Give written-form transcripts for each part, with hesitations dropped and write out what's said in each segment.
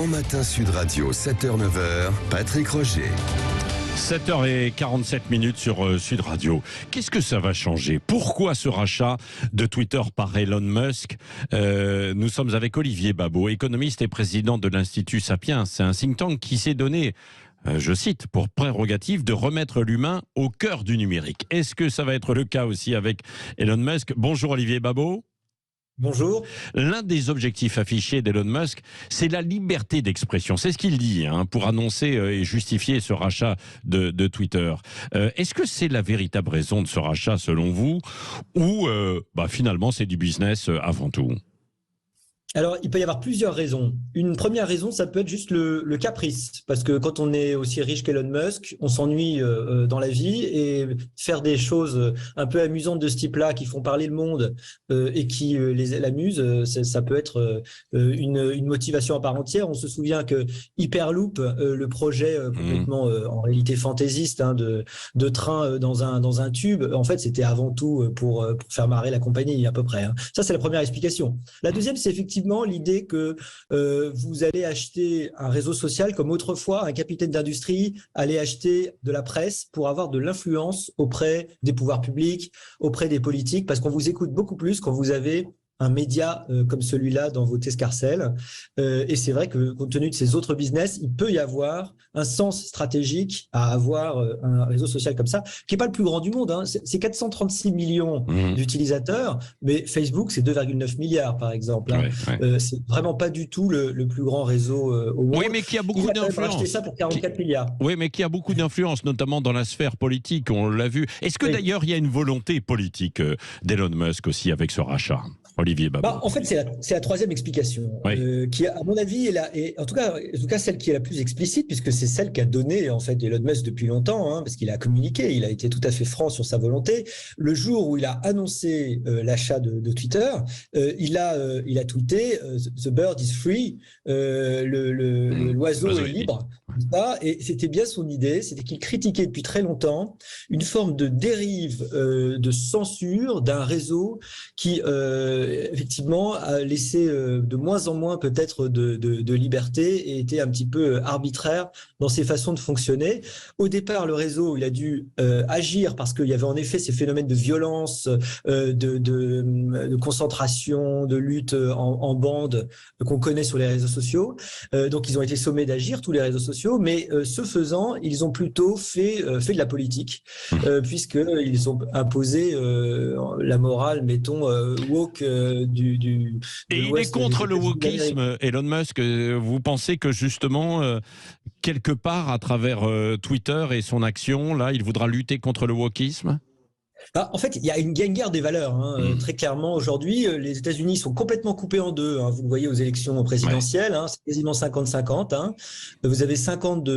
Grand Matin Sud Radio, 7h-9h, Patrick Roger. 7h47 sur Sud Radio. Qu'est-ce que ça va changer? Pourquoi ce rachat de Twitter par Elon Musk? Nous sommes avec Olivier Babot, économiste et président de l'Institut Sapiens. C'est un think tank qui s'est donné, je cite, pour prérogative de remettre l'humain au cœur du numérique. Est-ce que ça va être le cas aussi avec Elon Musk? Bonjour Olivier Babot. Bonjour. L'un des objectifs affichés d'Elon Musk, c'est la liberté d'expression. C'est ce qu'il dit pour annoncer et justifier ce rachat de Twitter. Est-ce que c'est la véritable raison de ce rachat selon vous? Ou finalement c'est du business avant tout? Alors, il peut y avoir plusieurs raisons. Une première raison, ça peut être juste le caprice. Parce que quand on est aussi riche qu'Elon Musk, on s'ennuie dans la vie, et faire des choses un peu amusantes de ce type-là, qui font parler le monde et qui l'amusent, ça peut être une motivation à part entière. On se souvient que Hyperloop, le projet complètement en réalité fantaisiste de train dans un tube, en fait, c'était avant tout pour faire marrer la compagnie à peu près. Ça, c'est la première explication. La deuxième, c'est effectivement l'idée que vous allez acheter un réseau social comme autrefois un capitaine d'industrie allait acheter de la presse pour avoir de l'influence auprès des pouvoirs publics, auprès des politiques, parce qu'on vous écoute beaucoup plus quand vous avez un média comme celui-là dans votre escarcelle. Et c'est vrai que compte tenu de ces autres business, il peut y avoir un sens stratégique à avoir un réseau social comme ça, qui n'est pas le plus grand du monde. C'est 436 millions d'utilisateurs, mais Facebook, c'est 2,9 milliards, par exemple. C'est vraiment pas du tout le plus grand réseau au monde. Oui, mais qui a beaucoup d'influence. Il a acheté ça pour 44 milliards. Oui, mais qui a beaucoup d'influence, notamment dans la sphère politique, on l'a vu. Est-ce que d'ailleurs, il y a une volonté politique d'Elon Musk aussi avec ce rachat? Olivier Babot. En fait, c'est la troisième explication, qui, à mon avis, est en tout cas celle qui est la plus explicite, puisque c'est celle qu'a donnée en fait Elon Musk depuis longtemps, parce qu'il a communiqué, il a été tout à fait franc sur sa volonté. Le jour où il a annoncé l'achat de Twitter, il a tweeté "The bird is free", l'oiseau est libre. Et c'était bien son idée, c'était qu'il critiquait depuis très longtemps une forme de dérive de censure d'un réseau qui effectivement a laissé de moins en moins peut-être de liberté et était un petit peu arbitraire dans ses façons de fonctionner. Au départ, le réseau, il a dû agir parce qu'il y avait en effet ces phénomènes de violence, de concentration, de lutte en bande qu'on connaît sur les réseaux sociaux. Donc ils ont été sommés d'agir, tous les réseaux sociaux, mais ce faisant, ils ont plutôt fait de la politique, puisqu'ils ont imposé la morale, mettons, woke et il est contre le wokisme, Elon Musk. Vous pensez que justement, quelque part, à travers Twitter et son action, là, il voudra lutter contre le wokisme? En fait, il y a une guerre des valeurs. Très clairement, aujourd'hui, les États-Unis sont complètement coupés en deux. Vous le voyez aux élections présidentielles, c'est quasiment 50-50. Vous avez 50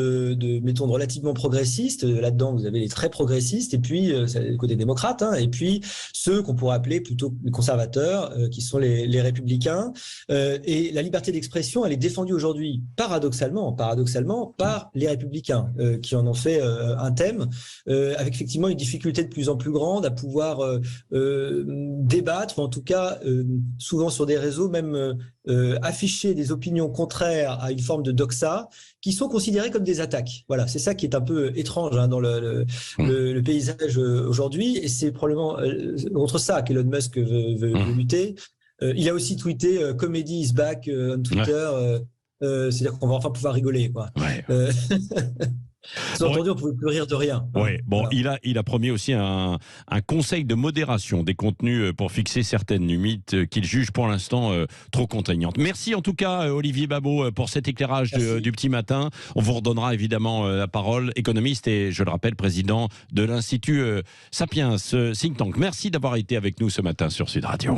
mettons, de relativement progressistes. Là-dedans, vous avez les très progressistes, et puis le côté démocrate, et puis ceux qu'on pourrait appeler plutôt les conservateurs, qui sont les républicains. Et la liberté d'expression, elle est défendue aujourd'hui, paradoxalement, par les républicains, qui en ont fait un thème, avec effectivement une difficulté de plus en plus grande à pouvoir débattre, ou en tout cas souvent sur des réseaux même afficher des opinions contraires à une forme de doxa qui sont considérées comme des attaques. Voilà, c'est ça qui est un peu étrange dans le paysage aujourd'hui, et c'est probablement contre ça qu'Elon Musk veut lutter. Il a aussi tweeté "Comedy is back" on Twitter, c'est-à-dire qu'on va enfin pouvoir rigoler, quoi. Entendu, on ne pouvait plus rire de rien. Voilà. Il a promis aussi un conseil de modération des contenus pour fixer certaines limites qu'il juge pour l'instant trop contraignantes. Merci en tout cas, Olivier Babot, pour cet éclairage du petit matin. On vous redonnera évidemment la parole, économiste et, je le rappelle, président de l'Institut Sapiens think tank. Merci d'avoir été avec nous ce matin sur Sud Radio.